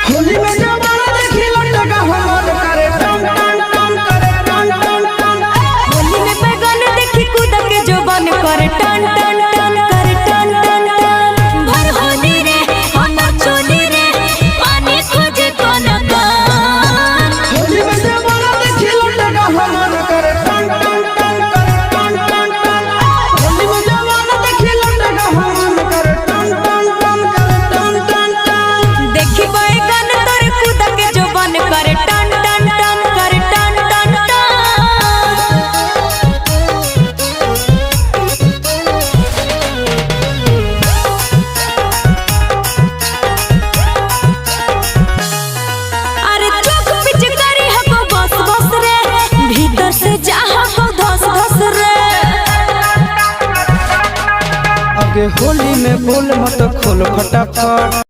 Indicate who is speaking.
Speaker 1: होली में जवाना देखी लटका हमर करे टन टन टन करे टन टन टन।
Speaker 2: होली में बैगन देखी कूद के जोबन करे टन टन टन करे टन टन टन। भर होली रे हमर चोली रे पानी खोजे कोन कान।
Speaker 1: होली में जवाना देखी लटका हमर करे टन टन टन करे टन टन टन। होली में जवाना देखी लटका हमर करे टन टन टन करे टन टन टन।
Speaker 2: देखी बैगन तोर कूद के जोबन करे टन टन टन करे टन टन टन। अरे चुप पिचकारी हको बस बस रे भीतर से चाह को धस धस रे।
Speaker 1: आगे होली में बोल मत खोल फटाफट।